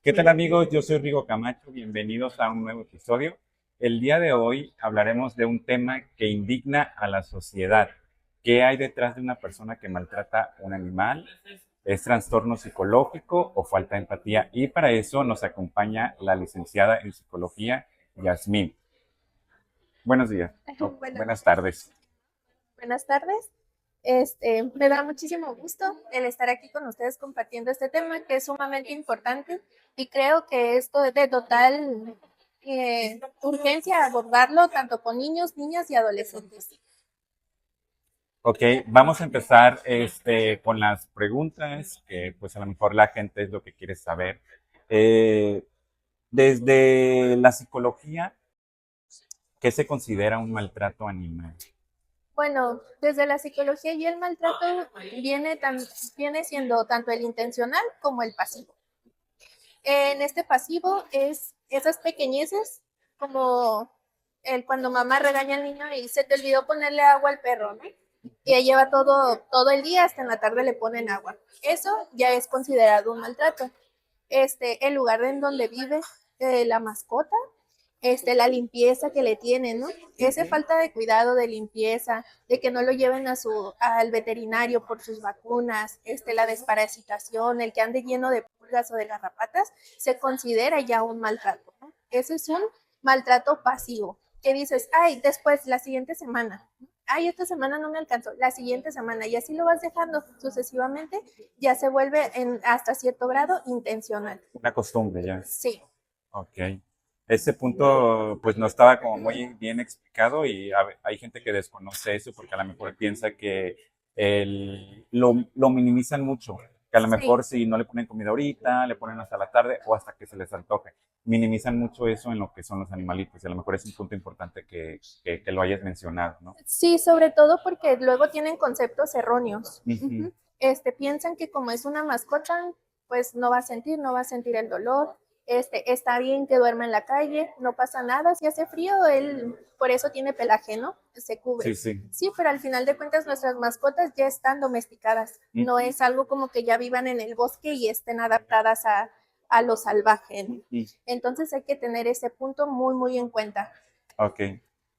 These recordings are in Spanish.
¿Qué tal amigos? Yo soy Rigo Camacho, bienvenidos a un nuevo episodio. El día de hoy hablaremos de un tema que indigna a la sociedad. ¿Qué hay detrás de una persona que maltrata a un animal? ¿Es trastorno psicológico o falta de empatía? Y para eso nos acompaña la licenciada en psicología, Yasmín. Buenos días, Bueno, buenas tardes. buenas tardes. Me da muchísimo gusto el estar aquí con ustedes compartiendo este tema que es sumamente importante y creo que esto es de total urgencia abordarlo tanto con niños, niñas y adolescentes. Ok, vamos a empezar con las preguntas, que pues a lo mejor la gente es lo que quiere saber. Eh, Desde la psicología, ¿qué se considera un maltrato animal? Bueno, desde la psicología y el maltrato viene siendo tanto el intencional como el pasivo. En este pasivo es esas pequeñeces como el cuando mamá regaña al niño y se te olvidó ponerle agua al perro, ¿no? Y ella lleva todo el día, hasta en la tarde le ponen agua. Eso ya es considerado un maltrato. El lugar en donde vive la mascota, la limpieza que le tienen, ¿no? Esa falta de cuidado, de limpieza, de que no lo lleven al veterinario por sus vacunas, la desparasitación, el que ande lleno de pulgas o de garrapatas, se considera ya un maltrato, ¿no? Eso es un maltrato pasivo, que dices, ay, después, la siguiente semana, ay, esta semana no me alcanzó, la siguiente semana, y así lo vas dejando sucesivamente, ya se vuelve hasta cierto grado intencional. Una costumbre ya. Sí. Ok. Ese punto pues no estaba como muy bien explicado y hay gente que desconoce eso porque a lo mejor piensa que lo minimizan mucho. Que a lo Sí, mejor si no le ponen comida ahorita, le ponen hasta la tarde o hasta que se les antoje. Minimizan mucho eso en lo que son los animalitos y a lo mejor es un punto importante que lo hayas mencionado, ¿no? sí, sobre todo porque luego tienen conceptos erróneos. Ujú. Piensan que como es una mascota, pues no va a sentir el dolor. Está bien que duerma en la calle, no pasa nada. Si hace frío, él por eso tiene pelaje, ¿no? Se Sí, cubre. sí. Sí, pero al final de cuentas nuestras mascotas ya están domesticadas. No Ujú, es algo como que ya vivan en el bosque y estén adaptadas a lo salvaje, ¿no? ujú. Entonces hay que tener ese punto muy, muy en cuenta. Ok.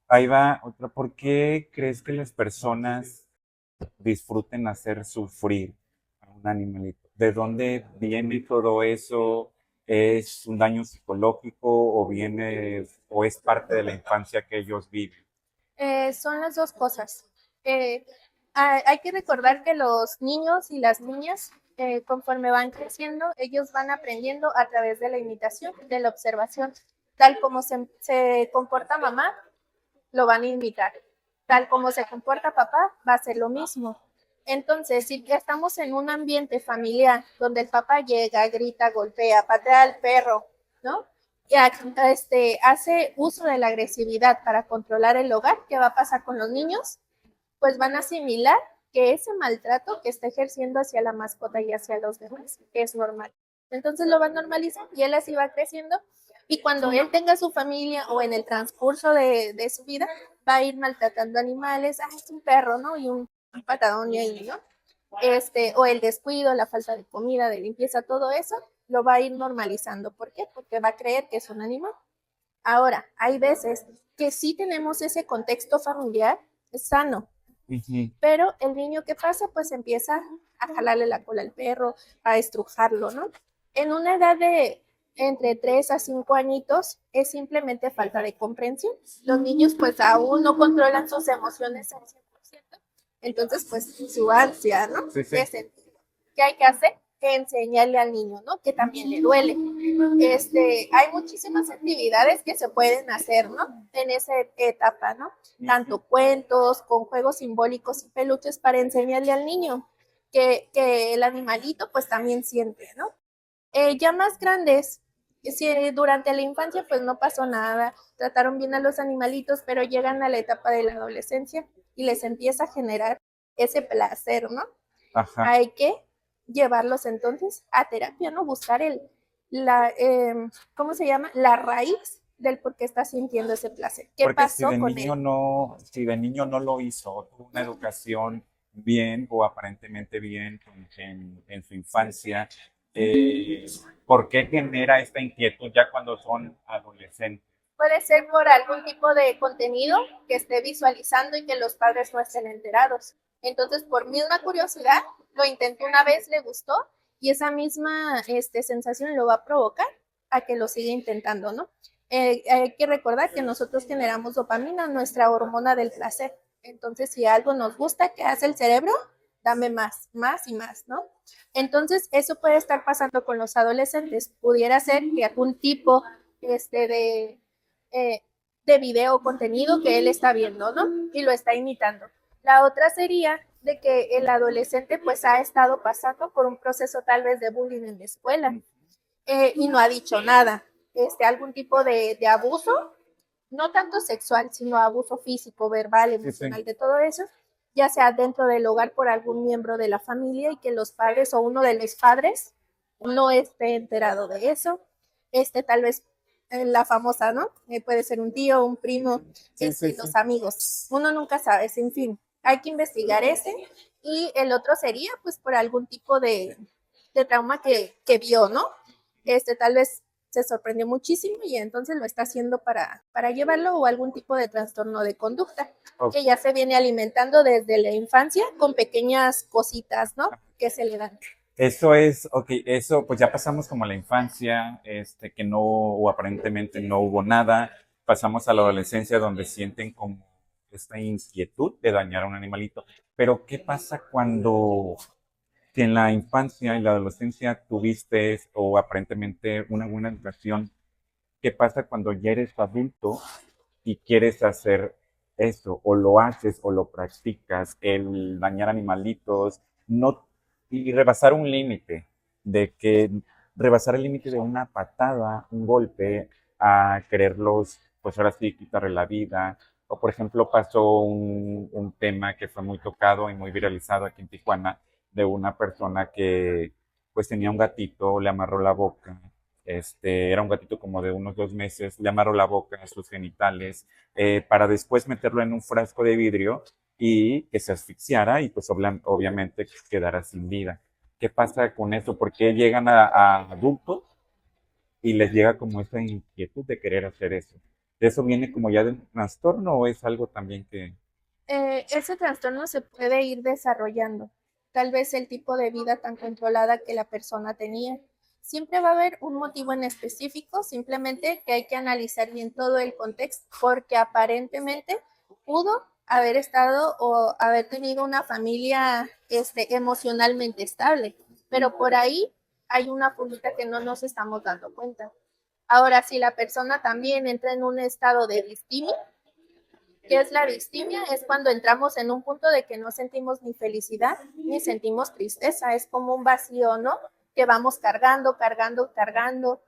Ahí va otra. ¿Por qué crees que las personas disfruten hacer sufrir a un animalito? ¿De dónde viene todo eso? ¿Es un daño psicológico o viene o es parte de la infancia que ellos viven? Son las dos cosas. Eh, Hay que recordar que los niños y las niñas, conforme van creciendo, ellos van aprendiendo a través de la imitación, de la observación. Tal como se comporta mamá, lo van a imitar. Tal como se comporta papá, va a ser lo mismo. Entonces, si estamos en un ambiente familiar donde el papá llega, grita, golpea, patea al perro, ¿no? Y hace uso de la agresividad para controlar el hogar, ¿qué va a pasar con los niños? Pues van a asimilar que ese maltrato que está ejerciendo hacia la mascota y hacia los demás es normal. Entonces lo va a normalizar y él así va creciendo y cuando él tenga su familia o en el transcurso de su vida va a ir maltratando animales, ah, es un perro, ¿no? Y un patadón y ahí, ¿no? O el descuido, la falta de comida, de limpieza, todo eso lo va a ir normalizando. ¿Por qué? Porque va a creer que es un animal. Ahora, hay veces que sí tenemos ese contexto familiar sano, Ujú. pero el niño, ¿qué pasa? Pues empieza a jalarle la cola al perro, a estrujarlo, ¿no? En una edad de entre 3 a 5 añitos es simplemente falta de comprensión. Los niños pues aún no controlan sus emociones al 100%. Entonces pues su ansia, ¿no? Sí, sí. De sentir. ¿Qué hay que hacer? Que enseñarle al niño, ¿no? Que también le duele. Hay muchísimas actividades que se pueden hacer, ¿no? En esa etapa, ¿no? Tanto cuentos, con juegos simbólicos y peluches para enseñarle al niño que el animalito pues también siente, ¿no? Ya más grandes, si durante la infancia pues no pasó nada, trataron bien a los animalitos, pero llegan a la etapa de la adolescencia y les empieza a generar ese placer, ¿no? Ajá. Hay que llevarlos entonces a terapia, ¿no? Buscar ¿cómo se llama? La raíz del por qué está sintiendo ese placer. ¿Qué Porque si pasó de con niño él? no, si de niño no lo hizo, tuvo una educación bien o aparentemente bien en su infancia, eh, ¿Por qué genera esta inquietud ya cuando son adolescentes? Puede ser por algún tipo de contenido que esté visualizando y que los padres no estén enterados. Entonces, por misma curiosidad, lo intentó una vez, le gustó y esa misma sensación lo va a provocar a que lo siga intentando, ¿no? Hay que recordar que nosotros generamos dopamina, nuestra hormona del placer. Entonces, si algo nos gusta, ¿qué hace el cerebro? Dame más, más y más, ¿no? Entonces, eso puede estar pasando con los adolescentes. Pudiera ser que algún tipo de eh, de video o contenido que él está viendo, ¿no? Y lo está imitando. La otra sería de que el adolescente pues ha estado pasando por un proceso tal vez de bullying en la escuela y no ha dicho nada. Algún tipo de abuso, no tanto sexual, sino abuso físico, verbal, emocional, de todo eso, ya sea dentro del hogar por algún miembro de la familia y que los padres o uno de los padres no esté enterado de eso. Tal vez la famosa, ¿no? Puede ser un tío, un primo, los amigos. Uno nunca sabe, en fin. Hay que investigar ese. Y el otro sería, pues, por algún tipo de trauma que vio, ¿no? Tal vez se sorprendió muchísimo y entonces lo está haciendo para llevarlo o algún tipo de trastorno de conducta que ya se viene alimentando desde la infancia con pequeñas cositas, ¿no? Que se le dan. Eso es, ok, eso pues ya pasamos como a la infancia, que no, o aparentemente no hubo nada, pasamos a la adolescencia donde sienten como esta inquietud de dañar a un animalito, pero ¿qué pasa cuando si en la infancia y la adolescencia tuviste o aparentemente una buena educación? ¿Qué pasa cuando ya eres adulto y quieres hacer eso, o lo haces o lo practicas, el dañar animalitos, no, y rebasar un límite, de que rebasar el límite de una patada, un golpe, a quererlos, pues ahora sí, quitarle la vida? O por ejemplo, pasó un tema que fue muy tocado y muy viralizado aquí en Tijuana, de una persona que pues tenía un gatito, le amarró la boca, era un gatito como de unos 2 meses, le amarró la boca, sus genitales, para después meterlo en un frasco de vidrio y que se asfixiara y pues obviamente quedara sin vida. ¿Qué pasa con eso? ¿Por qué llegan a adultos y les llega como esa inquietud de querer hacer eso? ¿De eso viene como ya de un trastorno o es algo también que... Ese trastorno se puede ir desarrollando. Tal vez el tipo de vida tan controlada que la persona tenía. Siempre va a haber un motivo en específico, simplemente que hay que analizar bien todo el contexto, porque aparentemente pudo haber estado o haber tenido una familia emocionalmente estable, pero por ahí hay una puntita que no nos estamos dando cuenta. Ahora, si la persona también entra en un estado de distimia, ¿qué es la distimia? Es cuando entramos en un punto de que no sentimos ni felicidad ni sentimos tristeza. Es como un vacío, ¿no? Que vamos cargando, cargando, cargando.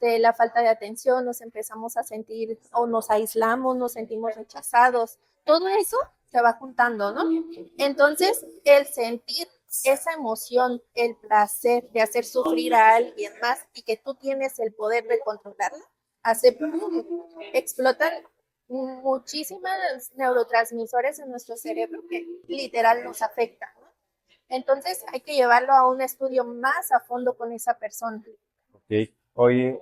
La falta de atención, nos empezamos a sentir o nos aislamos, nos sentimos rechazados. Todo eso se va juntando, ¿no? Entonces, el sentir esa emoción, el placer de hacer sufrir a alguien más y que tú tienes el poder de controlarla, hace explotar muchísimas neurotransmisores en nuestro cerebro que literal nos afectan, ¿no? Entonces hay que llevarlo a un estudio más a fondo con esa persona. Ok. Oye,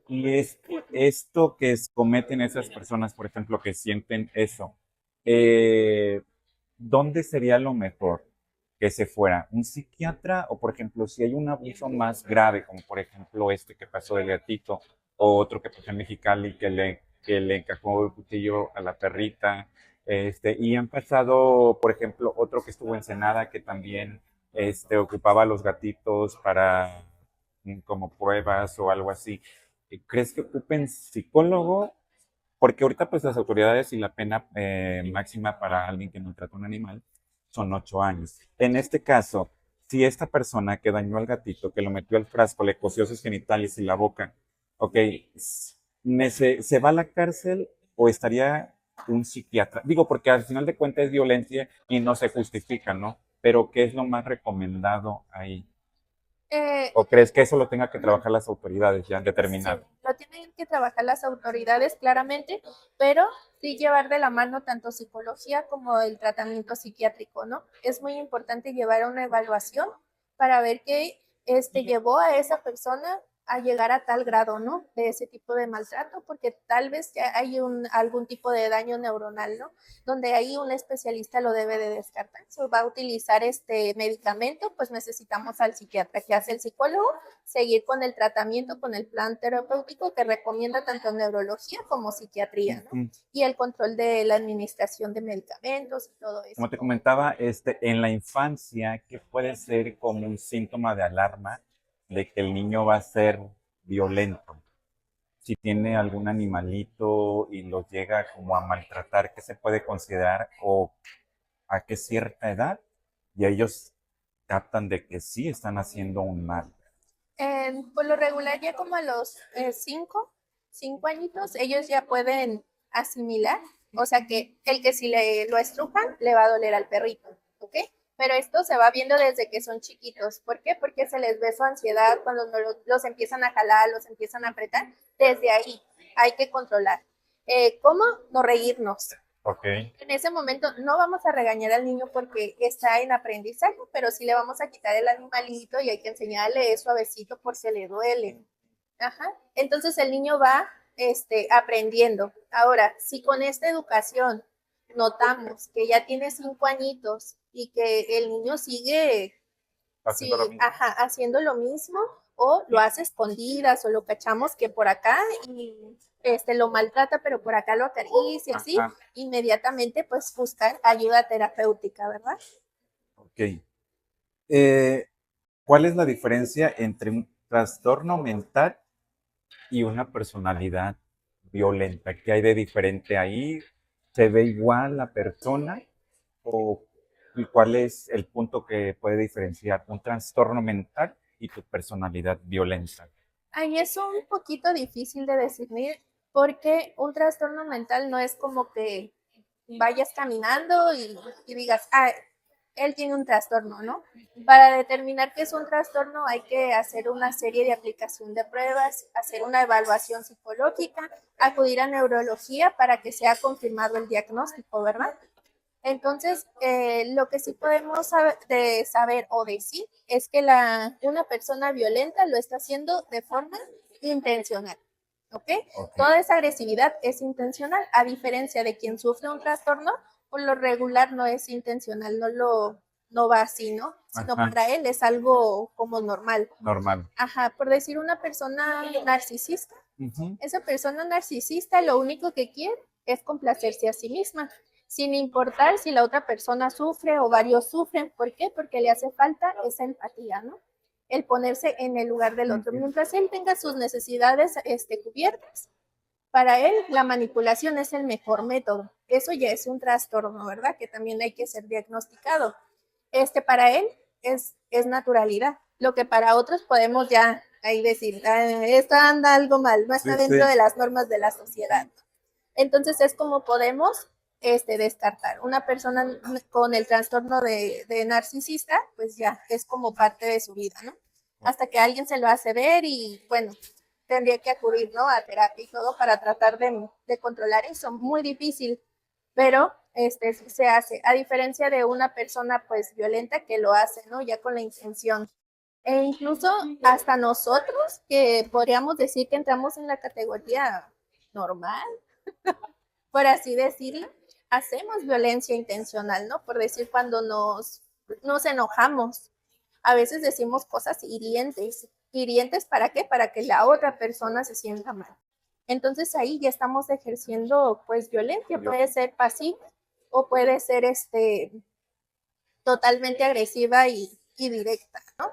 y esto que cometen esas personas, por ejemplo, que sienten eso, eh, ¿dónde sería lo mejor que se fuera? ¿Un psiquiatra? O, por ejemplo, si hay un abuso más grave, como por ejemplo este que pasó del gatito, o otro que pasó en Mexicali que le encajó el cuchillo a la perrita, y han pasado, por ejemplo, otro que estuvo en Ensenada que también ocupaba a los gatitos para como pruebas o algo así. ¿Crees que ocupen psicólogo? Porque ahorita pues las autoridades y la pena máxima para alguien que maltrata a un animal son 8 años. En este caso, si esta persona que dañó al gatito, que lo metió al frasco, le cosió sus genitales y la boca, ok, ¿se va a la cárcel o estaría un psiquiatra? Digo, porque al final de cuentas es violencia y no se justifica, ¿no? Pero ¿qué es lo más recomendado ahí? Eh, ¿O crees que eso lo tenga que trabajar las autoridades ya determinado? Sí, lo tienen que trabajar las autoridades claramente, pero sí llevar de la mano tanto psicología como el tratamiento psiquiátrico, ¿no? Es muy importante llevar una evaluación para ver que llevó a esa persona a llegar a tal grado, ¿no? De ese tipo de maltrato, porque tal vez ya hay algún tipo de daño neuronal, ¿no? Donde ahí un especialista lo debe de descartar. Si va a utilizar este medicamento, pues necesitamos al psiquiatra. ¿Qué hace el psicólogo? Seguir con el tratamiento, con el plan terapéutico que recomienda tanto neurología como psiquiatría, ¿no? Y el control de la administración de medicamentos y todo eso. Como te comentaba, en la infancia, ¿qué puede ser como un síntoma de alarma de que el niño va a ser violento? Si tiene algún animalito y los llega como a maltratar, ¿qué se puede considerar o a qué cierta edad? Y ellos captan de que sí están haciendo un mal. Por lo regular, ya como a los 5 añitos, ellos ya pueden asimilar, o sea que el que si lo estrujan, le va a doler al perrito, ¿ok? Pero esto se va viendo desde que son chiquitos. ¿Por qué? Porque se les ve su ansiedad cuando no los empiezan a jalar, los empiezan a apretar. Desde ahí hay que controlar. ¿Cómo? No reírnos. Ok. En ese momento no vamos a regañar al niño porque está en aprendizaje, pero sí le vamos a quitar el animalito y hay que enseñarle suavecito por si le duele. Ajá. Entonces el niño va aprendiendo. Ahora, si con esta educación notamos que ya tiene 5 añitos y que el niño sigue Haciendo lo mismo. ajá, haciendo lo mismo, o lo hace escondidas, o lo cachamos que por acá y lo maltrata, pero por acá lo acaricia, así, Ajá. inmediatamente pues buscar ayuda terapéutica, ¿verdad? Ok. ¿Cuál es la diferencia entre un trastorno mental y una personalidad violenta? ¿Qué hay de diferente ahí? ¿Se ve igual la persona? ¿O y cuál es el punto que puede diferenciar un trastorno mental y tu personalidad violenta? Ahí es un poquito difícil de definir porque un trastorno mental no es como que vayas caminando y digas, ah, él tiene un trastorno, ¿no? Para determinar qué es un trastorno hay que hacer una serie de aplicación de pruebas, hacer una evaluación psicológica, acudir a neurología para que sea confirmado el diagnóstico, ¿verdad? Entonces, lo que sí podemos saber o decir es que una persona violenta lo está haciendo de forma intencional. ¿Ok? Toda esa agresividad es intencional, a diferencia de quien sufre un trastorno, por lo regular no es intencional, no va así, ¿no? Sino Ajá. para él es algo como normal. Normal. Ajá, por decir una persona narcisista, Ujú. esa persona narcisista lo único que quiere es complacerse a sí misma, sin importar si la otra persona sufre o varios sufren. ¿Por qué? Porque le hace falta esa empatía, ¿no? El ponerse en el lugar del otro. Mientras él tenga sus necesidades cubiertas, para él la manipulación es el mejor método. Eso ya es un trastorno, ¿verdad? Que también hay que ser diagnosticado. Para él es naturalidad. Lo que para otros podemos ya ahí decir, esto anda algo mal, no está dentro de las normas de la sociedad. Entonces es como podemos descartar. Una persona con el trastorno de narcisista, pues ya es como parte de su vida, ¿no? Hasta que alguien se lo hace ver y bueno, tendría que acudir, ¿no? A terapia y todo para tratar de controlar eso. Muy difícil, pero se hace. A diferencia de una persona pues violenta que lo hace, ¿no? Ya con la intención. E incluso hasta nosotros, que podríamos decir que entramos en la categoría normal, por así decirlo, hacemos violencia intencional, ¿no? Por decir cuando nos enojamos. A veces decimos cosas hirientes. ¿Hirientes para qué? Para que la otra persona se sienta mal. Entonces ahí ya estamos ejerciendo pues violencia. Puede ser pasiva o puede ser totalmente agresiva y directa, ¿no?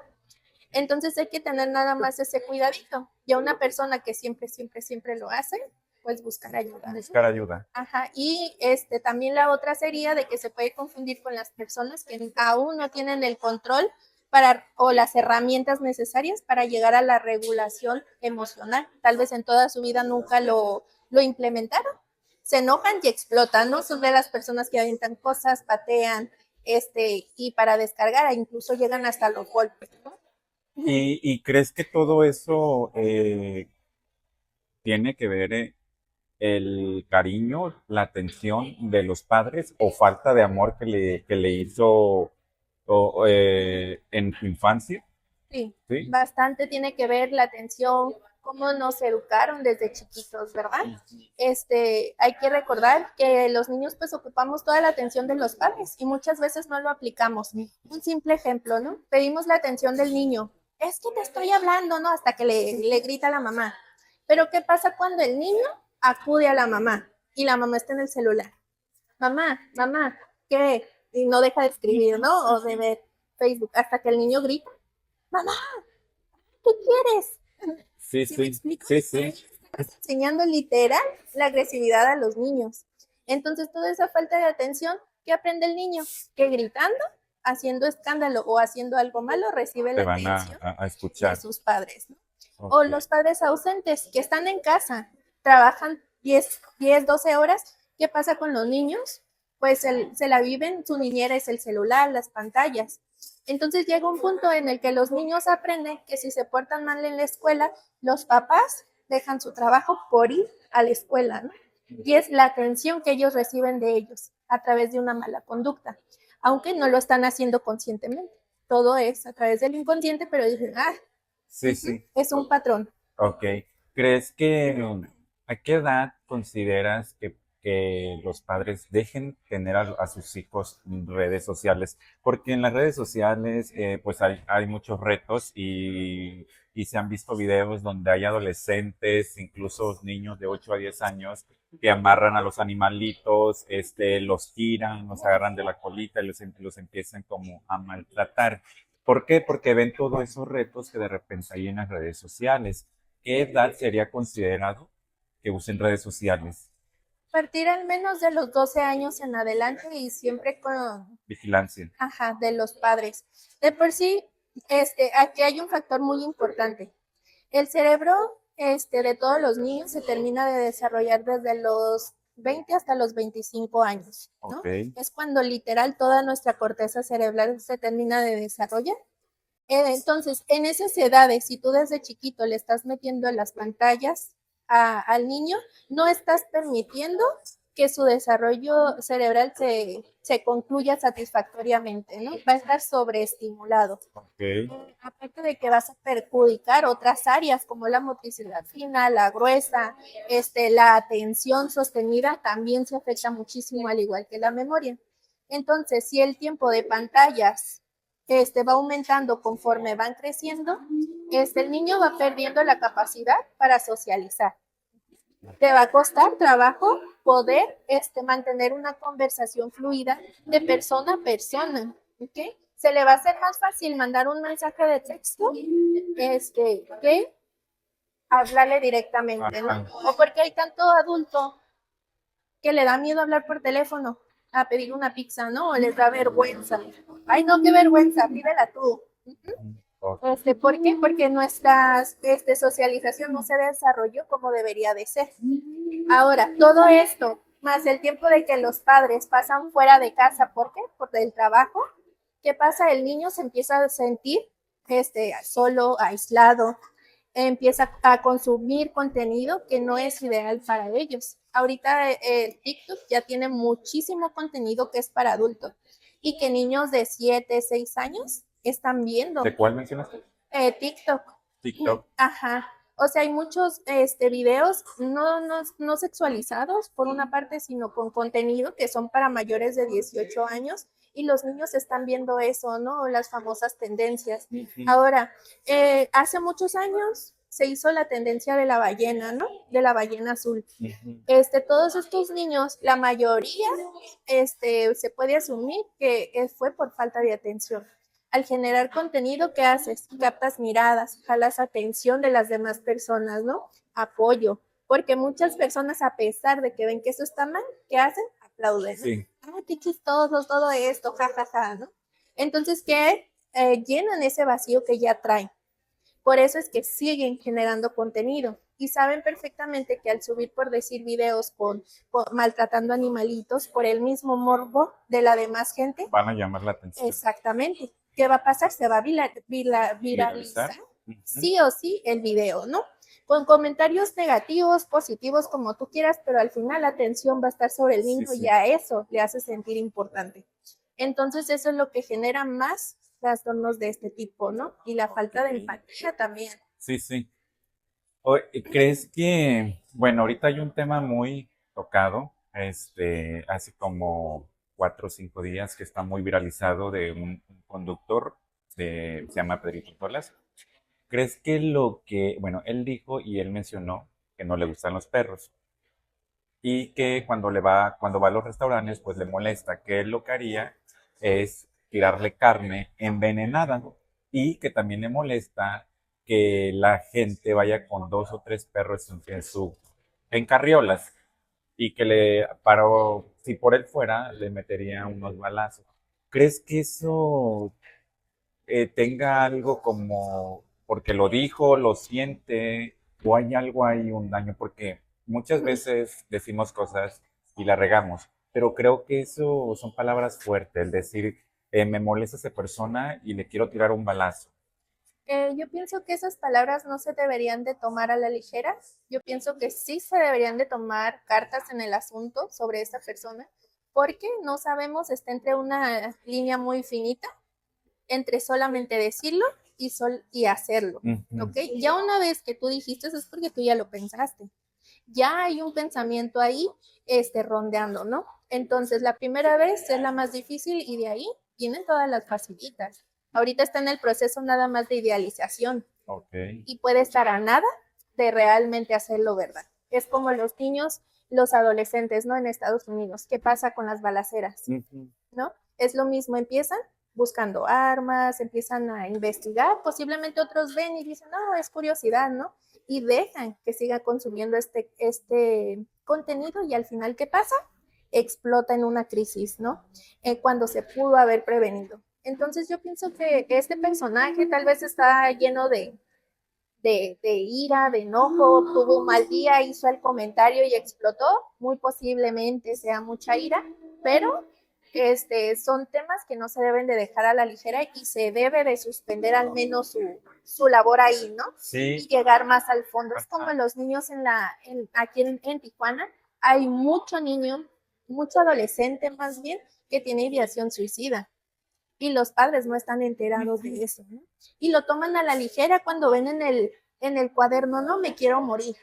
Entonces hay que tener nada más ese cuidadito. Y a una persona que siempre, siempre, siempre lo hace, pues buscar ayuda. Buscar ayuda. Ajá, y también la otra sería de que se puede confundir con las personas que aún no tienen el control o las herramientas necesarias para llegar a la regulación emocional. Tal vez en toda su vida nunca lo implementaron. Se enojan y explotan, ¿no? Son de las personas que avientan cosas, patean, y para descargar, incluso llegan hasta los golpes, ¿no? ¿Y crees que todo eso tiene que ver el cariño, la atención de los padres o falta de amor que le hizo en su infancia? Sí, ¿Sí? bastante tiene que ver la atención, cómo nos educaron desde chiquitos, ¿verdad? Hay que recordar que los niños pues ocupamos toda la atención de los padres y muchas veces no lo aplicamos. Un simple ejemplo, ¿no? Pedimos la atención del niño. Es que te estoy hablando, ¿no? Hasta que le grita a la mamá. Pero ¿qué pasa cuando el niño acude a la mamá y la mamá está en el celular? Mamá, mamá, ¿qué? Y no deja de escribir, ¿no? O de ver Facebook hasta que el niño grita, mamá, ¿qué quieres? Sí, ¿Sí me sí, explico? sí, sí. Estás enseñando literal la agresividad a los niños. Entonces, toda esa falta de atención, ¿qué aprende el niño? Que gritando, haciendo escándalo o haciendo algo malo, recibe Te la van atención a de escuchar. sus padres, ¿no? O Ok. los padres ausentes que están en casa, trabajan 12 horas. ¿Qué pasa con los niños? Pues se la viven, su niñera es el celular, las pantallas. Entonces llega un punto en el que los niños aprenden que si se portan mal en la escuela, los papás dejan su trabajo por ir a la escuela, ¿no? Y es la atención que ellos reciben de ellos a través de una mala conducta, aunque no lo están haciendo conscientemente. Todo es a través del inconsciente, pero dicen, Sí, sí. es un patrón. Ok. ¿Crees que a qué edad consideras que los padres dejen tener a sus hijos redes sociales? Porque en las redes sociales pues hay muchos retos y se han visto videos donde hay adolescentes, incluso niños de 8 a 10 años, que amarran a los animalitos, los tiran, los agarran de la colita y los empiezan como a maltratar. ¿Por qué? Porque ven todos esos retos que de repente hay en las redes sociales. ¿Qué edad sería considerado que usen redes sociales? Partir al menos de los 12 años en adelante y siempre con, Vigilancia. ajá, de los padres. De por sí, aquí hay un factor muy importante. El cerebro, de todos los niños se termina de desarrollar desde los 20 hasta los 25 años, ¿no? Ok. Es cuando literal toda nuestra corteza cerebral se termina de desarrollar. Entonces, en esas edades, si tú desde chiquito le estás metiendo en las pantallas al niño, no estás permitiendo que su desarrollo cerebral se concluya satisfactoriamente, ¿no? Va a estar sobreestimulado. Ok. Aparte de que vas a perjudicar otras áreas como la motricidad fina, la gruesa, la atención sostenida también se afecta muchísimo, al igual que la memoria. Entonces, si el tiempo de pantallas va aumentando conforme van creciendo, el niño va perdiendo la capacidad para socializar. Te va a costar trabajo poder mantener una conversación fluida de persona a persona, ¿ok? Se le va a hacer más fácil mandar un mensaje de texto que hablarle directamente, ¿no? O porque hay tanto adulto que le da miedo hablar por teléfono a pedir una pizza, ¿no? O les da vergüenza. Ay, no, qué vergüenza, pídela tú. ¿Por qué? Porque nuestra socialización no se desarrolló como debería de ser. Ahora, todo esto, más el tiempo de que los padres pasan fuera de casa, ¿por qué? Por el trabajo. ¿Qué pasa? El niño se empieza a sentir solo, aislado, empieza a consumir contenido que no es ideal para ellos. Ahorita el TikTok ya tiene muchísimo contenido que es para adultos y que niños de 7, 6 años están viendo. ¿De cuál mencionaste? TikTok. TikTok. Ajá. O sea, hay muchos videos no sexualizados por una parte, sino con contenido que son para mayores de 18 años y los niños están viendo eso, ¿no? Las famosas tendencias. Ahora, hace muchos años se hizo la tendencia de la ballena, ¿no? De la ballena azul. Todos estos niños, la mayoría, se puede asumir que fue por falta de atención. Al generar contenido, ¿qué haces? Captas miradas, jalas atención de las demás personas, ¿no? Apoyo. Porque muchas personas, a pesar de que ven que eso está mal, ¿qué hacen? Aplauden. ¿no? Sí. Qué chistosos todo esto, jajaja, ¿no? Entonces, ¿qué? Llenan ese vacío que ya traen. Por eso es que siguen generando contenido y saben perfectamente que al subir, por decir, videos maltratando animalitos por el mismo morbo de la demás gente, van a llamar la atención. Exactamente. ¿Qué va a pasar? Se va a viralizar sí o sí el video, ¿no? Con comentarios negativos, positivos, como tú quieras, pero al final la atención va a estar sobre el niño y a eso le hace sentir importante. Entonces eso es lo que genera más trastornos de este tipo, ¿no? Y la falta de empatía también. Sí, sí. ¿Crees que, bueno, ahorita hay un tema muy tocado, hace como 4 o 5 días que está muy viralizado de un conductor, se llama Pedrito Tolas? ¿Crees que bueno, él dijo y él mencionó que no le gustan los perros y que cuando va a los restaurantes, pues le molesta, que él lo que haría es tirarle carne envenenada y que también le molesta que la gente vaya con 2 o 3 perros en carriolas y que si por él fuera, le metería unos balazos. ¿Crees que eso tenga algo como porque lo dijo, lo siente, o hay algo ahí, un daño? Porque muchas veces decimos cosas y la regamos, pero creo que eso son palabras fuertes, el decir, me molesta esa persona y le quiero tirar un balazo. Yo pienso que esas palabras no se deberían de tomar a la ligera. Yo pienso que sí se deberían de tomar cartas en el asunto sobre esta persona, porque no sabemos, está entre una línea muy finita entre solamente decirlo y hacerlo, Ujú. ¿ok? Ya una vez que tú dijiste eso es porque tú ya lo pensaste. Ya hay un pensamiento ahí, rondeando, ¿no? Entonces, la primera vez es la más difícil y de ahí vienen todas las facilitas. Ahorita está en el proceso nada más de idealización Ok. y puede estar a nada de realmente hacerlo verdad. Es como los niños, los adolescentes, ¿no? En Estados Unidos. ¿Qué pasa con las balaceras? Ujú. ¿No? Es lo mismo, empiezan buscando armas, empiezan a investigar, posiblemente otros ven y dicen, no, es curiosidad, ¿no? Y dejan que siga consumiendo este contenido y al final, ¿qué pasa? Explota en una crisis, ¿no? Cuando se pudo haber prevenido. Entonces yo pienso que este personaje tal vez está lleno de ira, de enojo, tuvo un mal día, hizo el comentario y explotó, muy posiblemente sea mucha ira, pero son temas que no se deben de dejar a la ligera y se debe de suspender al menos su labor ahí, ¿no? Y Sí. llegar más al fondo. Es como Ajá. los niños aquí en Tijuana, hay mucho niño, mucho adolescente más bien, que tiene ideación suicida y los padres no están enterados de eso, ¿no? Y lo toman a la ligera cuando ven en el cuaderno, no, me quiero morir.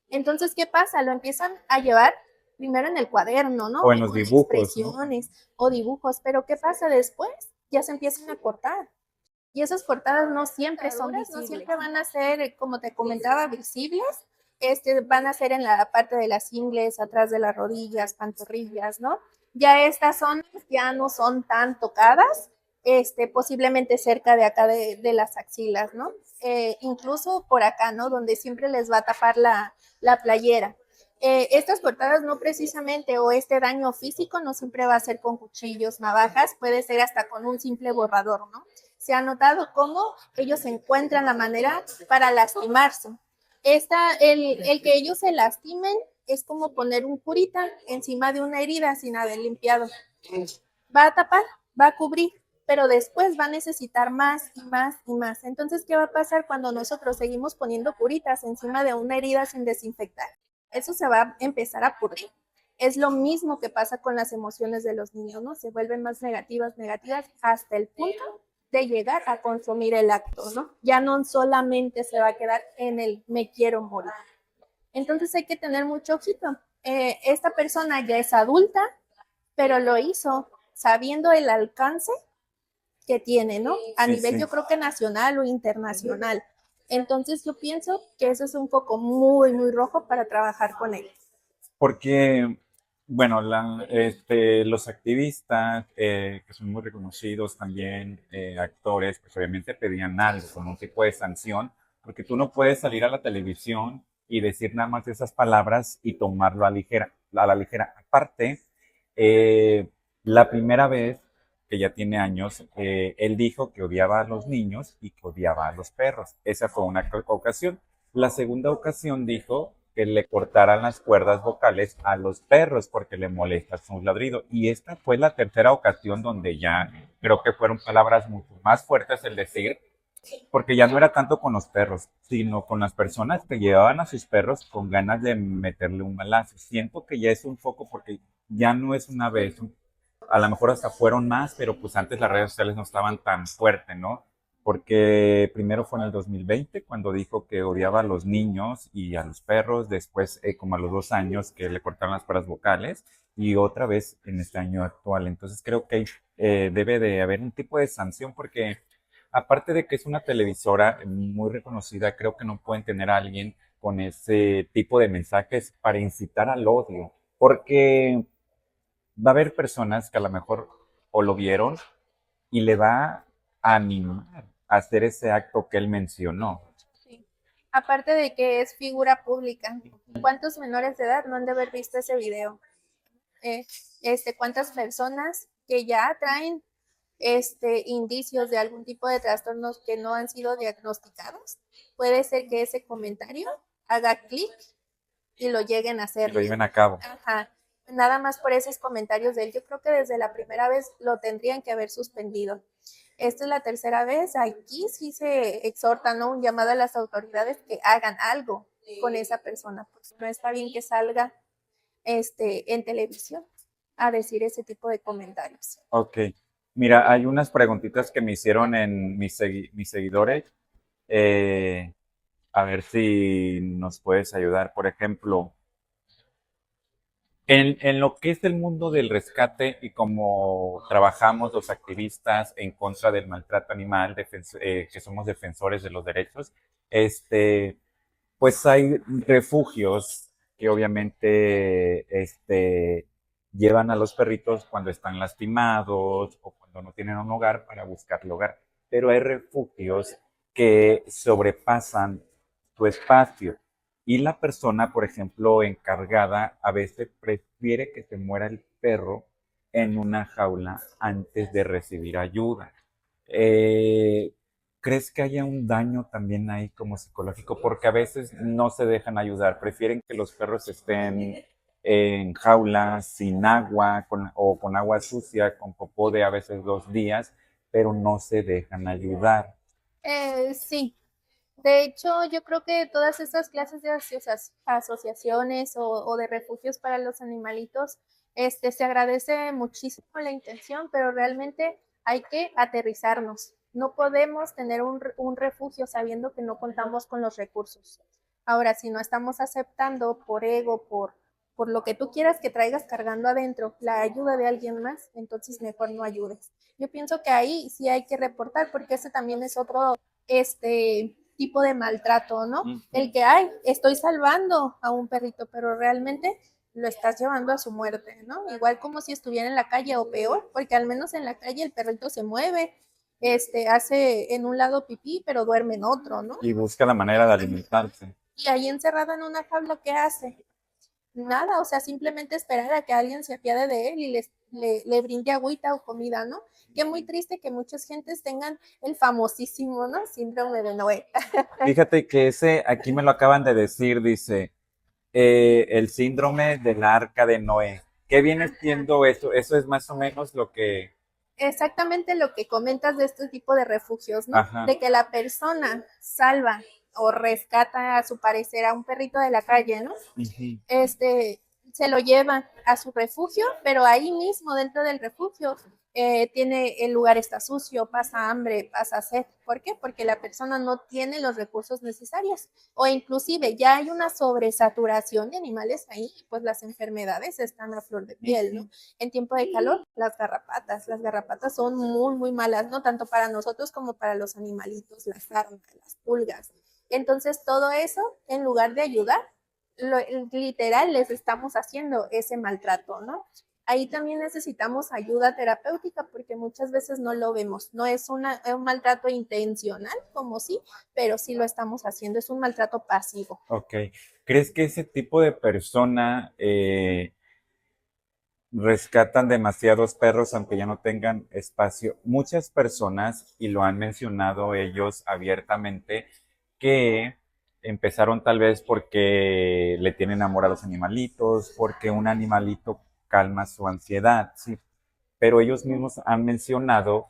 Entonces, ¿qué pasa? Lo empiezan a llevar primero en el cuaderno, ¿no? O en Y los con dibujos, ¿no? expresiones o dibujos, pero ¿qué pasa después? Ya se empiezan a cortar. Y esas cortadas no siempre son visibles. No siempre van a ser, como te comentaba, visibles. Van a ser en la parte de las ingles, atrás de las rodillas, pantorrillas, ¿no? Ya estas zonas ya no son tan tocadas, posiblemente cerca de acá de las axilas, ¿no? Incluso por acá, ¿no? Donde siempre les va a tapar la playera. Estas cortadas no precisamente o este daño físico no siempre va a ser con cuchillos, navajas, puede ser hasta con un simple borrador, ¿no? Se ha notado cómo ellos encuentran la manera para lastimarse. El que ellos se lastimen es como poner un curita encima de una herida sin haber limpiado. Va a tapar, va a cubrir, pero después va a necesitar más y más y más. Entonces, ¿qué va a pasar cuando nosotros seguimos poniendo curitas encima de una herida sin desinfectar? Eso se va a empezar a pudrir. Es lo mismo que pasa con las emociones de los niños, ¿no? Se vuelven más negativas, negativas, hasta el punto de llegar a consumir el acto, ¿no? Ya no solamente se va a quedar en el me quiero morir. Entonces hay que tener mucho ojito. Esta persona ya es adulta, pero lo hizo sabiendo el alcance que tiene, ¿no? A Sí, nivel sí. yo creo que nacional o internacional. Entonces yo pienso que eso es un foco muy, muy rojo para trabajar con él. Porque, bueno, los activistas, que son muy reconocidos también, actores, pues obviamente pedían algo, como un tipo de sanción, porque tú no puedes salir a la televisión y decir nada más esas palabras y tomarlo a la ligera. Aparte, eh, la primera vez, que ya tiene años, él dijo que odiaba a los niños y que odiaba a los perros. Esa fue una ocasión. La segunda ocasión dijo que le cortaran las cuerdas vocales a los perros porque le molesta su ladrido. Y esta fue la tercera ocasión donde ya creo que fueron palabras mucho más fuertes el decir, porque ya no era tanto con los perros, sino con las personas que llevaban a sus perros con ganas de meterle un balazo. Siento que ya es un foco porque ya no es una vez, A lo mejor hasta fueron más, pero pues antes las redes sociales no estaban tan fuertes, ¿no? Porque primero fue en el 2020 cuando dijo que odiaba a los niños y a los perros, después como a los 2 años que le cortaron las cuerdas vocales y otra vez en este año actual. Entonces creo que debe de haber un tipo de sanción porque aparte de que es una televisora muy reconocida, creo que no pueden tener a alguien con ese tipo de mensajes para incitar al odio, porque va a haber personas que a lo mejor o lo vieron y le va a animar a hacer ese acto que él mencionó. Sí. Aparte de que es figura pública, ¿cuántos menores de edad no han de haber visto ese video? Eh, ¿Cuántas personas que ya traen indicios de algún tipo de trastornos que no han sido diagnosticados? Puede ser que ese comentario haga clic y lo lleguen a Y hacer. lo lleven a cabo. Ajá. Nada más por esos comentarios de él. Yo creo que desde la primera vez lo tendrían que haber suspendido. Esta es la tercera vez. Aquí sí se exhorta, ¿no? Un llamado a las autoridades que hagan algo con esa persona. Pues no está bien que salga en televisión a decir ese tipo de comentarios. Ok. Mira, hay unas preguntitas que me hicieron en mis seguidores. Eh, a ver si nos puedes ayudar. Por ejemplo, en lo que es el mundo del rescate y como trabajamos los activistas en contra del maltrato animal, que somos defensores de los derechos, pues hay refugios que obviamente llevan a los perritos cuando están lastimados o cuando no tienen un hogar para buscar hogar. Pero hay refugios que sobrepasan tu espacio. Y la persona, por ejemplo, encargada, a veces prefiere que se muera el perro en una jaula antes de recibir ayuda. Eh, ¿Crees que haya un daño también ahí como psicológico? Porque a veces no se dejan ayudar, prefieren que los perros estén en jaulas, sin agua, o con agua sucia, con popó de a veces 2 días, pero no se dejan ayudar. Sí, de hecho, yo creo que todas estas clases de asociaciones o de refugios para los animalitos, se agradece muchísimo la intención, pero realmente hay que aterrizarnos. No podemos tener un refugio sabiendo que no contamos con los recursos. Ahora, si no estamos aceptando por ego, por lo que tú quieras que traigas cargando adentro, la ayuda de alguien más, entonces mejor no ayudes. Yo pienso que ahí sí hay que reportar, porque ese también es otro tipo de maltrato, ¿no? El que, ay, estoy salvando a un perrito, pero realmente lo estás llevando a su muerte, ¿no? Igual como si estuviera en la calle o peor, porque al menos en la calle el perrito se mueve, hace en un lado pipí, pero duerme en otro, ¿no? Y busca la manera de alimentarse. Y ahí encerrada en una jaula, ¿qué hace? Nada, o sea, simplemente esperar a que alguien se apiade de él y le brinde agüita o comida, ¿no? Que muy triste que muchas gentes tengan el famosísimo, ¿no? Síndrome de Noé. Fíjate que ese, aquí me lo acaban de decir, dice, el síndrome del arca de Noé. ¿Qué viene siendo eso? Eso es más o menos lo que... Exactamente lo que comentas de este tipo de refugios, ¿no? Ajá. De que la persona salva o rescata a su parecer a un perrito de la calle, ¿no? Uh-huh. Se lo lleva a su refugio, pero ahí mismo dentro del refugio el lugar está sucio, pasa hambre, pasa sed. ¿Por qué? Porque la persona no tiene los recursos necesarios o inclusive ya hay una sobresaturación de animales ahí, pues las enfermedades están a flor de piel, ¿no? En tiempo de calor, las garrapatas son muy, muy malas, ¿no? Tanto para nosotros como para los animalitos, las sarnas, las pulgas. Entonces, todo eso, en lugar de ayudar, literal les estamos haciendo ese maltrato, ¿no? Ahí también necesitamos ayuda terapéutica porque muchas veces no lo vemos. No es un maltrato intencional, como sí, pero sí lo estamos haciendo. Es un maltrato pasivo. Ok. ¿Crees que ese tipo de persona rescatan demasiados perros aunque ya no tengan espacio? Muchas personas, y lo han mencionado ellos abiertamente, que empezaron tal vez porque le tienen amor a los animalitos, porque un animalito calma su ansiedad, sí, pero ellos mismos han mencionado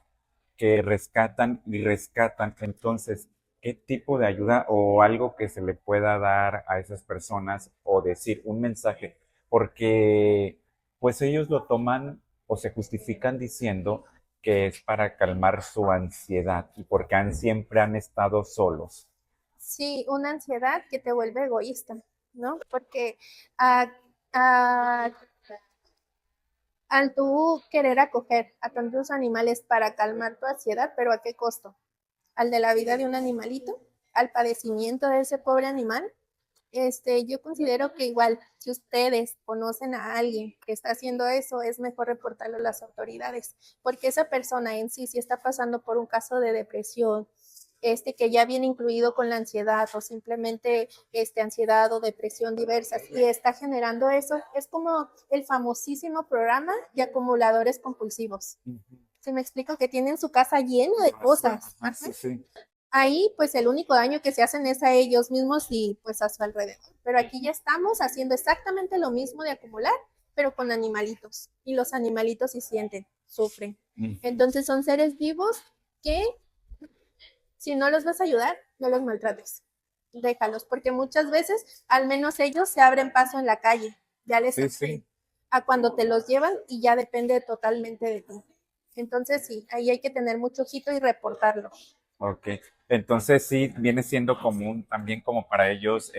que rescatan y rescatan. Entonces, ¿qué tipo de ayuda o algo que se le pueda dar a esas personas o decir un mensaje? Porque pues ellos lo toman o se justifican diciendo que es para calmar su ansiedad y porque siempre han estado solos. Sí, una ansiedad que te vuelve egoísta, ¿no? Porque a, a- al tú querer acoger a tantos animales para calmar tu ansiedad, pero ¿a qué costo? ¿Al de la vida de un animalito? ¿Al padecimiento de ese pobre animal? Yo considero que igual, si ustedes conocen a alguien que está haciendo eso, es mejor reportarlo a las autoridades, porque esa persona en sí, si está pasando por un caso de depresión, que ya viene incluido con la ansiedad o simplemente ansiedad o depresión diversas y está generando eso, es como el famosísimo programa de acumuladores compulsivos. ¿Se me explico? Que tienen su casa llena de cosas. Sí, sí. Ahí, pues el único daño que se hacen es a ellos mismos y pues a su alrededor. Pero aquí ya estamos haciendo exactamente lo mismo de acumular, pero con animalitos. Y los animalitos sí sienten, sufren. Entonces son seres vivos que si no los vas a ayudar, no los maltrates. Déjalos, porque muchas veces al menos ellos se abren paso en la calle. Ya les Sí, sí. a cuando te los llevan y ya depende totalmente de ti. Entonces sí, ahí hay que tener mucho ojito y reportarlo. Ok. Entonces sí viene siendo común también como para ellos,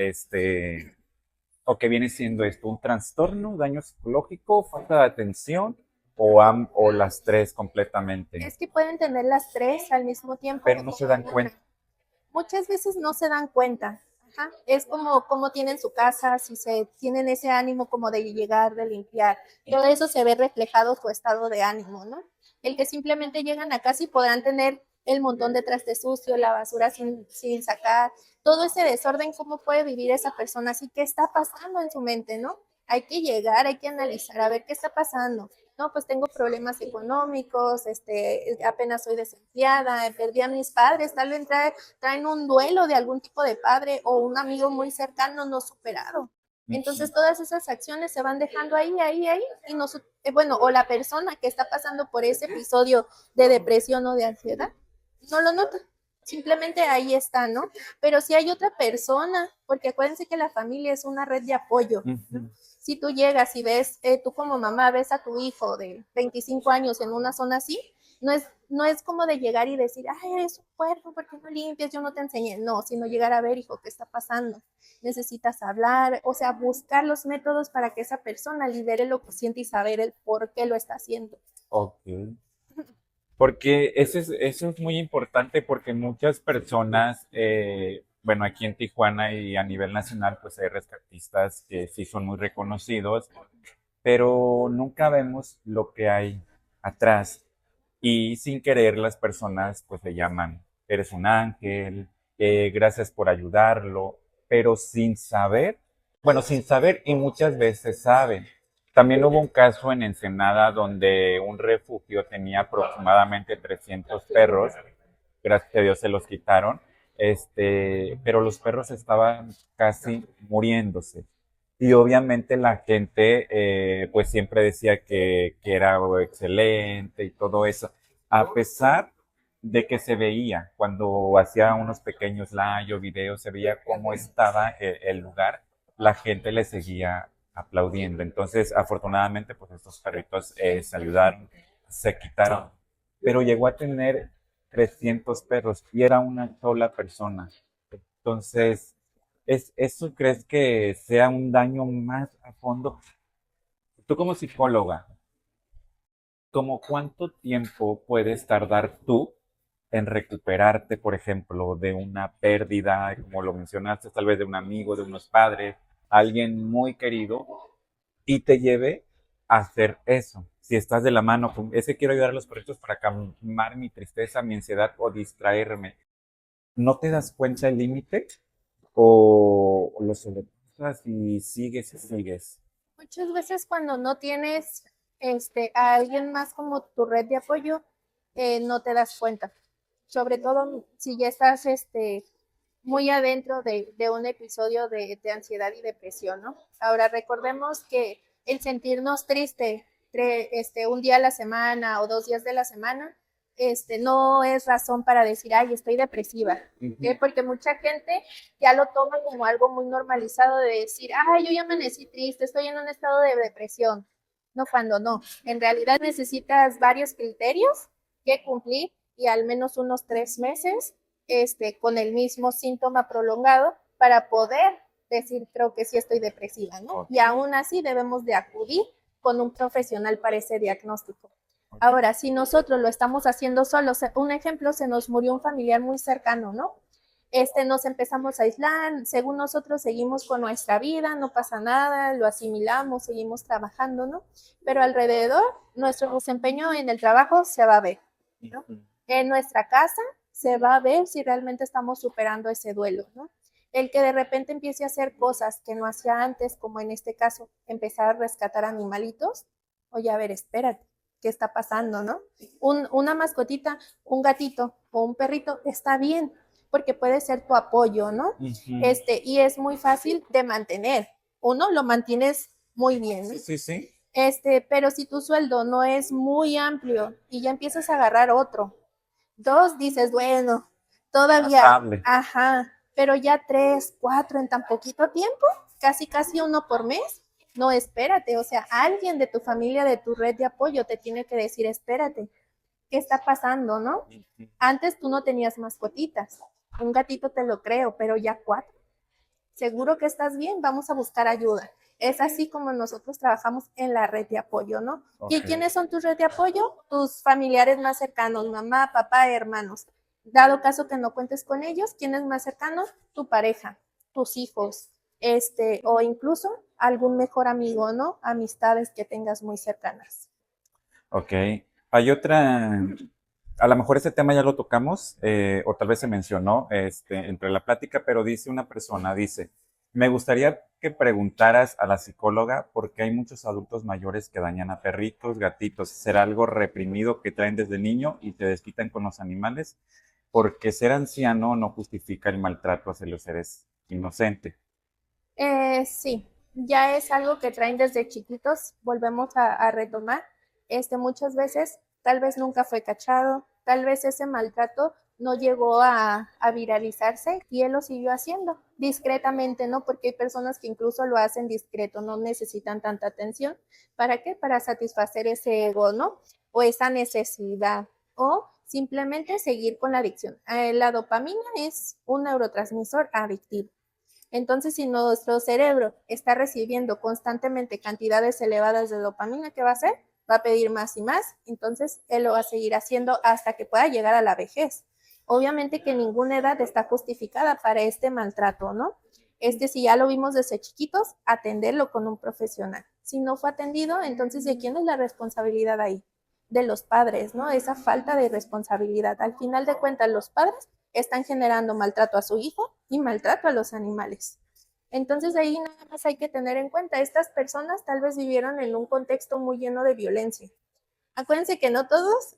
o que viene siendo esto, un trastorno, daño psicológico, falta de atención o las tres completamente, Es que pueden tener las tres al mismo tiempo. pero no se dan cuenta. Muchas veces no se dan cuenta. Ajá. Es como cómo tienen su casa, si se tienen ese ánimo como de llegar, de limpiar. Todo eso se ve reflejado su estado de ánimo, ¿no? El que simplemente llegan a casa y podrán tener el montón de traste sucio, la basura sin sacar, todo ese desorden, cómo puede vivir esa persona, así que está pasando en su mente, ¿no? Hay que llegar, hay que analizar, a ver qué está pasando. No, pues tengo problemas económicos, apenas soy desempleada, perdí a mis padres, tal vez traen un duelo de algún tipo de padre o un amigo muy cercano no superado. Entonces todas esas acciones se van dejando ahí, y no, bueno, o la persona que está pasando por ese episodio de depresión o de ansiedad, no lo nota. Simplemente ahí está, ¿no? Pero si hay otra persona, porque acuérdense que la familia es una red de apoyo, ¿no? Si tú llegas y ves, tú como mamá ves a tu hijo de 25 años en una zona así, no es como de llegar y decir, ay, eres un puerco, ¿por qué no limpias? Yo no te enseñé. No, sino llegar a ver, hijo, ¿qué está pasando? Necesitas hablar, o sea, buscar los métodos para que esa persona libere lo que siente y saber el por qué lo está haciendo. Ok. Porque eso es muy importante porque muchas personas, bueno, aquí en Tijuana y a nivel nacional, pues hay rescatistas que sí son muy reconocidos, pero nunca vemos lo que hay atrás. Y sin querer las personas pues le llaman, eres un ángel, gracias por ayudarlo, pero sin saber, bueno, sin saber y muchas veces saben. También hubo un caso en Ensenada donde un refugio tenía aproximadamente 300 perros, gracias a Dios se los quitaron, pero los perros estaban casi muriéndose. Y obviamente la gente pues siempre decía que era excelente y todo eso, a pesar de que se veía cuando hacía unos pequeños live o videos, se veía cómo estaba el lugar, la gente le seguía aplaudiendo. Entonces, afortunadamente, pues estos perritos se ayudaron, se quitaron, pero llegó a tener 300 perros y era una sola persona. Entonces, ¿eso crees que sea un daño más a fondo? Tú como psicóloga, ¿cómo cuánto tiempo puedes tardar tú en recuperarte, por ejemplo, de una pérdida, como lo mencionaste, tal vez de un amigo, de unos padres, alguien muy querido, y te lleve a hacer eso? Si estás de la mano con ese, quiero ayudar a los perritos para calmar mi tristeza, mi ansiedad o distraerme. ¿No te das cuenta el límite? ¿O lo sobrepasas y sigues y sigues? Muchas veces cuando no tienes a alguien más como tu red de apoyo, no te das cuenta. Sobre todo si ya estás muy adentro de un episodio de ansiedad y depresión, ¿no? Ahora recordemos que el sentirnos triste un día a la semana o 2 días de la semana, no es razón para decir, ay, estoy depresiva. ¿Qué? Porque mucha gente ya lo toma como algo muy normalizado de decir, ay, yo ya amanecí triste, estoy en un estado de depresión. no cuando no. En realidad necesitas varios criterios que cumplir y al menos unos 3 meses con el mismo síntoma prolongado para poder decir, creo que sí estoy depresiva, ¿no? Ok. Y aún así debemos de acudir con un profesional para ese diagnóstico. Ok. Ahora, si nosotros lo estamos haciendo solos, un ejemplo, se nos murió un familiar muy cercano, ¿no? Nos empezamos a aislar, según nosotros seguimos con nuestra vida, no pasa nada, lo asimilamos, seguimos trabajando, ¿no? Pero alrededor, nuestro desempeño en el trabajo se va a ver, ¿no? En nuestra casa se va a ver si realmente estamos superando ese duelo, ¿no? El que de repente empiece a hacer cosas que no hacía antes, como en este caso, empezar a rescatar animalitos, oye, a ver, espérate, ¿qué está pasando, no? Una mascotita, un gatito o un perrito está bien, porque puede ser tu apoyo, ¿no? Y es muy fácil de mantener. Uno, lo mantienes muy bien, ¿no? Sí, sí, sí. Pero si tu sueldo no es muy amplio y ya empiezas a agarrar otro, dos, dices, bueno, todavía, Pasable. ajá, pero ya 3, 4 en tan poquito tiempo, casi uno por mes, no, espérate, o sea, alguien de tu familia, de tu red de apoyo te tiene que decir, espérate, ¿qué está pasando, no? Antes tú no tenías mascotitas, un gatito te lo creo, pero ya 4. Seguro que estás bien, vamos a buscar ayuda. Es así como nosotros trabajamos en la red de apoyo, ¿no? ¿Y quiénes son tu red de apoyo? Tus familiares más cercanos, mamá, papá, hermanos. Dado caso que no cuentes con ellos, ¿quién es más cercano? Tu pareja, tus hijos, o incluso algún mejor amigo, ¿no? Amistades que tengas muy cercanas. Ok. Hay otra, a lo mejor ese tema ya lo tocamos, o tal vez se mencionó entre la plática, pero dice una persona, dice, me gustaría que preguntaras a la psicóloga por qué hay muchos adultos mayores que dañan a perritos, gatitos. ¿Será algo reprimido que traen desde niño y te desquitan con los animales? Porque ser anciano no justifica el maltrato hacia los seres inocentes. Sí, ya es algo que traen desde chiquitos, volvemos a retomar. Muchas veces, tal vez nunca fue cachado, tal vez ese maltrato no llegó a viralizarse y él lo siguió haciendo discretamente, ¿no? Porque hay personas que incluso lo hacen discreto, no necesitan tanta atención. ¿Para qué? Para satisfacer ese ego, ¿no? O esa necesidad, o simplemente seguir con la adicción. La dopamina es un neurotransmisor adictivo. Entonces, si nuestro cerebro está recibiendo constantemente cantidades elevadas de dopamina, ¿qué va a hacer? Va a pedir más y más, entonces él lo va a seguir haciendo hasta que pueda llegar a la vejez. Obviamente que ninguna edad está justificada para este maltrato, ¿no? Si ya lo vimos desde chiquitos, atenderlo con un profesional. Si no fue atendido, entonces ¿de quién es la responsabilidad ahí? De los padres, ¿no? Esa falta de responsabilidad. Al final de cuentas, los padres están generando maltrato a su hijo y maltrato a los animales. Entonces ahí nada más hay que tener en cuenta, estas personas tal vez vivieron en un contexto muy lleno de violencia. Acuérdense que no todos,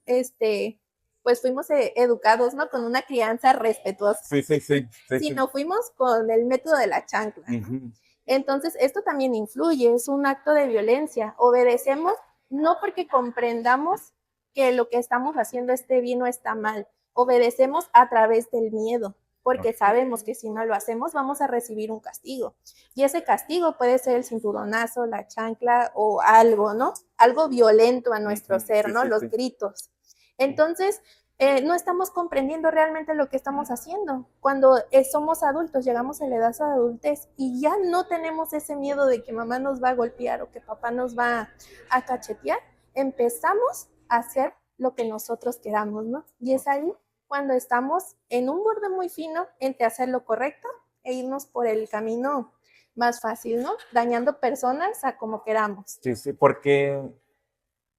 pues fuimos educados, ¿no? Con una crianza respetuosa. Sí, sí, sí. Sí, sí. Sino fuimos con el método de la chancla, ¿no? Entonces, esto también influye, es un acto de violencia. Obedecemos no porque comprendamos que lo que estamos haciendo esté bien o está mal. Obedecemos a través del miedo, porque sabemos que si no lo hacemos vamos a recibir un castigo. Y ese castigo puede ser el cinturonazo, la chancla o algo, ¿no? Algo violento a nuestro ser, ¿no? Los gritos. Entonces, no estamos comprendiendo realmente lo que estamos haciendo. Cuando somos adultos, llegamos a la edad de adultez y ya no tenemos ese miedo de que mamá nos va a golpear o que papá nos va a cachetear, empezamos a hacer lo que nosotros queramos, ¿no? Y es ahí cuando estamos en un borde muy fino entre hacer lo correcto e irnos por el camino más fácil, ¿no? Dañando personas a como queramos. Sí, sí, porque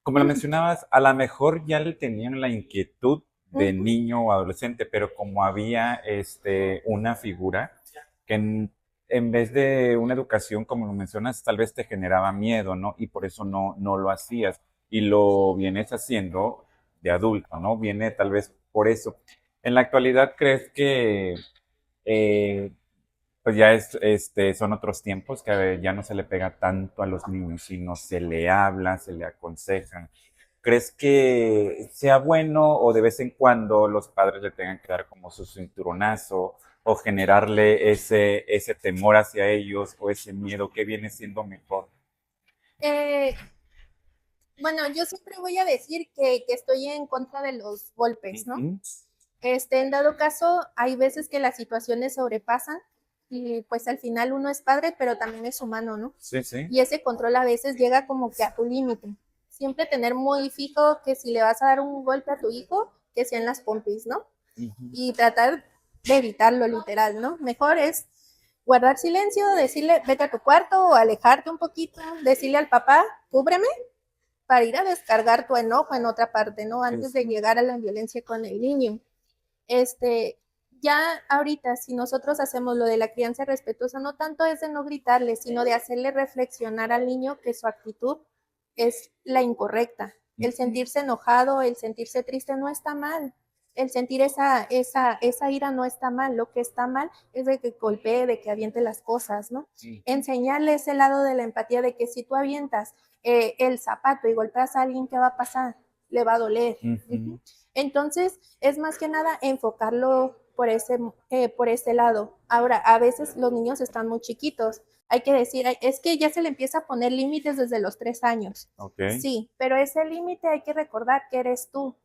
como lo mencionabas, a lo mejor ya le tenían la inquietud de niño o adolescente, pero como había una figura que en vez de una educación, como lo mencionas, tal vez te generaba miedo, ¿no? Y por eso no lo hacías. Y lo vienes haciendo de adulto, ¿no? Viene tal vez por eso. En la actualidad, ¿crees que eh, pues ya son otros tiempos que ya no se le pega tanto a los niños, sino se le habla, se le aconseja? ¿Crees que sea bueno o de vez en cuando los padres le tengan que dar como su cinturonazo o generarle ese temor hacia ellos o ese miedo? ¿Qué viene siendo mejor? Eh, Bueno, yo siempre voy a decir que estoy en contra de los golpes, ¿no? Ujú. En dado caso, hay veces que las situaciones sobrepasan y pues al final uno es padre, pero también es humano, ¿no? Sí, sí. Y ese control a veces llega como que a tu límite. Siempre tener muy fijo que si le vas a dar un golpe a tu hijo, que sea en las pompis, ¿no? Ujú. Y tratar de evitarlo literal, ¿no? Mejor es guardar silencio, decirle vete a tu cuarto o alejarte un poquito, decirle al papá, cúbreme, para ir a descargar tu enojo en otra parte, ¿no? Sí, Antes de sí. llegar a la violencia con el niño. Este, ya ahorita, si nosotros hacemos lo de la crianza respetuosa, no tanto es de no gritarle, sino de hacerle reflexionar al niño que su actitud es la incorrecta. El Ujú. sentirse enojado, el sentirse triste no está mal. El sentir esa ira no está mal. Lo que está mal es de que golpee, de que aviente las cosas, ¿no? Ujú. Enseñarle ese lado de la empatía de que si tú avientas el zapato y golpeas a alguien, ¿qué va a pasar? Le va a doler. Ujú. Entonces, es más que nada enfocarlo por ese lado. Ahora, a veces los niños están muy chiquitos. Hay que decir, es que ya se le empieza a poner límites desde los 3 años. Ok. Sí, pero ese límite hay que recordar que eres tú.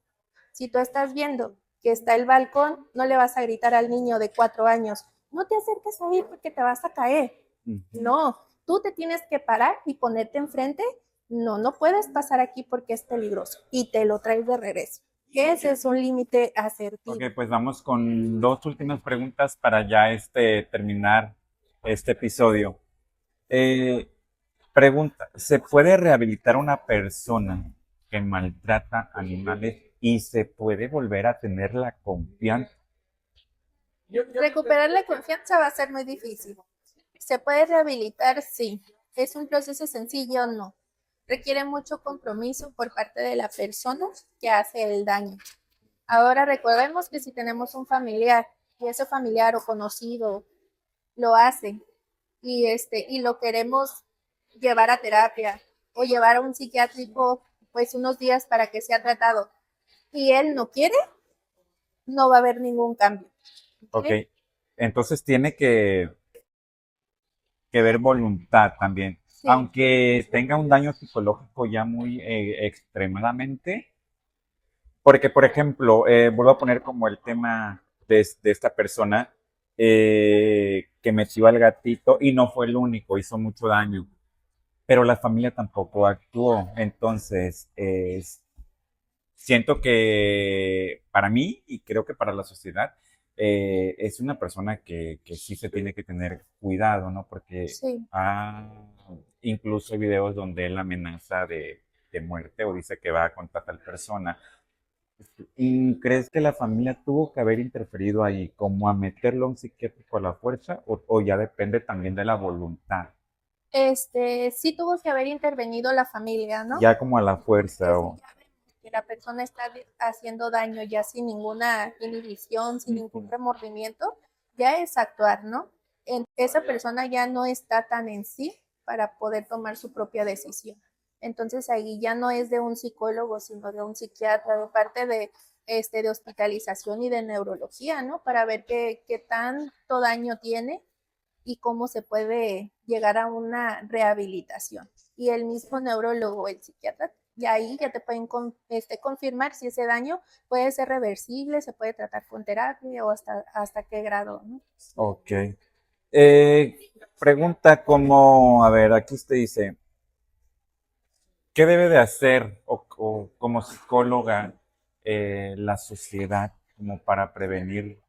Si tú estás viendo que está el balcón, no le vas a gritar al niño de 4 años, no te acerques ahí porque te vas a caer. Ujú. No, tú te tienes que parar y ponerte enfrente. No, no puedes pasar aquí porque es peligroso y te lo traes de regreso. Ese es un límite Ok, asertivo. pues vamos con dos últimas preguntas para ya terminar este episodio. Eh, Pregunta, ¿se puede rehabilitar una persona que maltrata animales y se puede volver a tener la confianza? Recuperar la confianza va a ser muy difícil. ¿Se puede rehabilitar? Sí. ¿Es un proceso sencillo? No. Requiere mucho compromiso por parte de la persona que hace el daño. Ahora recordemos que si tenemos un familiar y ese familiar o conocido lo hace y lo queremos llevar a terapia o llevar a un psiquiátrico pues unos días para que sea tratado y él no quiere, no va a haber ningún cambio. Ok, ¿Okay? entonces tiene que ver voluntad también. Sí, Aunque tenga un daño psicológico ya muy extremadamente, porque por ejemplo, vuelvo a poner como el tema de esta persona que metió al gatito y no fue el único, hizo mucho daño, pero la familia tampoco actuó. Entonces, siento que para mí y creo que para la sociedad es una persona que sí se tiene que tener cuidado, ¿no? Porque sí. incluso hay videos donde él amenaza de muerte o dice que va contra tal persona. ¿Y crees que la familia tuvo que haber interferido ahí, como a meterlo a un psiquiátrico a la fuerza, o ya depende también de la voluntad? Sí tuvo que haber intervenido la familia, ¿no? Ya como a la fuerza, Que si o... ya vemos que la persona está haciendo daño ya sin ninguna inhibición, sin ningún Ujú. remordimiento, ya es actuar, ¿no? Esa persona ya no está tan en sí para poder tomar su propia decisión. Entonces ahí ya no es de un psicólogo, sino de un psiquiatra, de parte de hospitalización y de neurología, ¿no? Para ver qué tanto daño tiene y cómo se puede llegar a una rehabilitación. Y el mismo neurólogo, el psiquiatra, y ahí ya te pueden confirmar si ese daño puede ser reversible, se puede tratar con terapia o hasta qué grado, ¿no? Ok. Eh, Pregunta como, a ver, aquí usted dice, ¿qué debe de hacer o como psicóloga la sociedad como para prevenir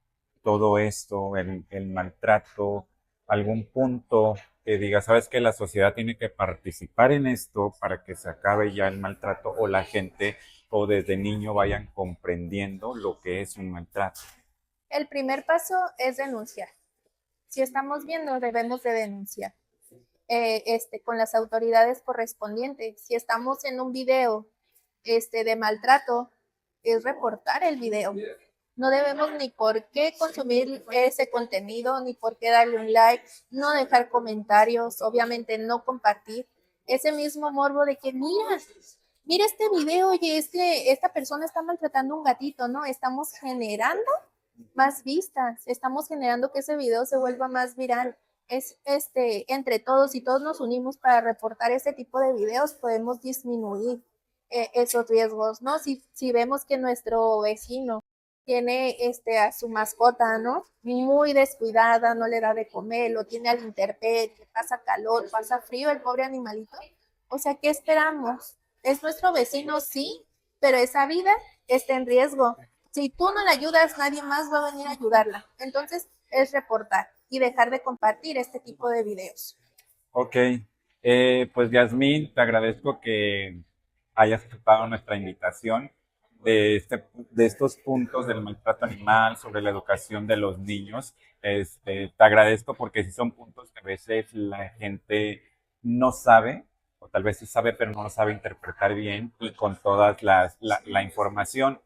todo esto, el maltrato, algún punto que diga, sabes que la sociedad tiene que participar en esto para que se acabe ya el maltrato o la gente o desde niño vayan comprendiendo lo que es un maltrato? El primer paso es denunciar. Si estamos viendo, debemos de denunciar con las autoridades correspondientes. Si estamos en un video de maltrato, es reportar el video. No debemos ni por qué consumir ese contenido, ni por qué darle un like, no dejar comentarios, obviamente no compartir. Ese mismo morbo de que mira este video, oye, esta persona está maltratando a un gatito, ¿no? Estamos generando más vistas, estamos generando que ese video se vuelva más viral. Es entre todos, si todos nos unimos para reportar este tipo de videos, podemos disminuir. esos riesgos, ¿no? Si vemos que nuestro vecino tiene a su mascota, ¿no? Muy descuidada, no le da de comer, lo tiene al intemperie, pasa calor, pasa frío el pobre animalito. O sea, ¿qué esperamos? Es nuestro vecino, sí, pero esa vida está en riesgo. Si tú no la ayudas, nadie más va a venir a ayudarla. Entonces, es reportar y dejar de compartir este tipo de videos. Ok, pues Yasmín, te agradezco que hayas aceptado nuestra invitación de estos puntos del maltrato animal, sobre la educación de los niños. Te agradezco porque sí son puntos que a veces la gente no sabe, o tal vez sí sabe, pero no lo sabe interpretar bien y con la información.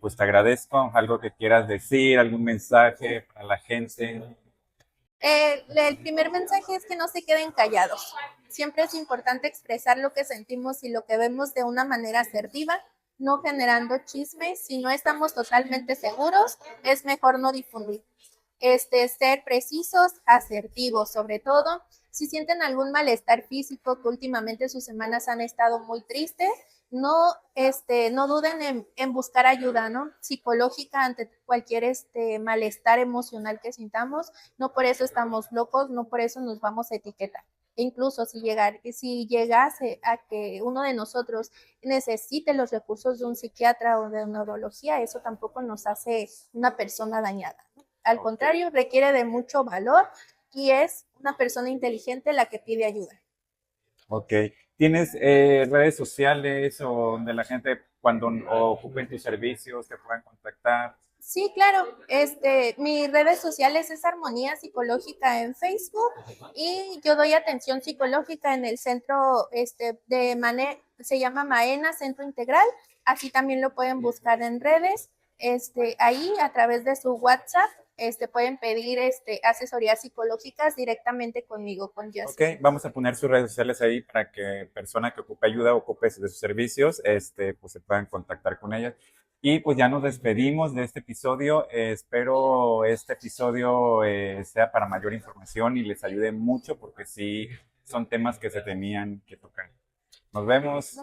Pues te agradezco. Algo que quieras decir, algún mensaje para la gente. El primer mensaje es que no se queden callados. Siempre es importante expresar lo que sentimos y lo que vemos de una manera asertiva, no generando chismes. Si no estamos totalmente seguros, es mejor no difundir. Ser precisos, asertivos, sobre todo. Si sienten algún malestar físico, que últimamente sus semanas han estado muy tristes, no duden en buscar ayuda, ¿no? Psicológica ante cualquier malestar emocional que sintamos. No por eso estamos locos, no por eso nos vamos a etiquetar. E incluso si llegase a que uno de nosotros necesite los recursos de un psiquiatra o de neurología, eso tampoco nos hace una persona dañada. Al contrario, requiere de mucho valor y es una persona inteligente la que pide ayuda. Ok. ¿Tienes redes sociales o donde la gente cuando ocupen tus servicios te puedan contactar? Sí, claro. Mis redes sociales es Armonía Psicológica en Facebook y yo doy atención psicológica en el centro se llama Maena Centro Integral. Así también lo pueden buscar en redes. Ahí a través de su WhatsApp pueden pedir asesorías psicológicas directamente conmigo, con Ok, Jess. vamos a poner sus redes sociales ahí para que persona que ocupe ayuda o ocupe de sus servicios, pues se puedan contactar con ellas. Y pues ya nos despedimos de este episodio. Espero este episodio sea para mayor información y les ayude mucho porque sí son temas que se tenían que tocar. Nos vemos.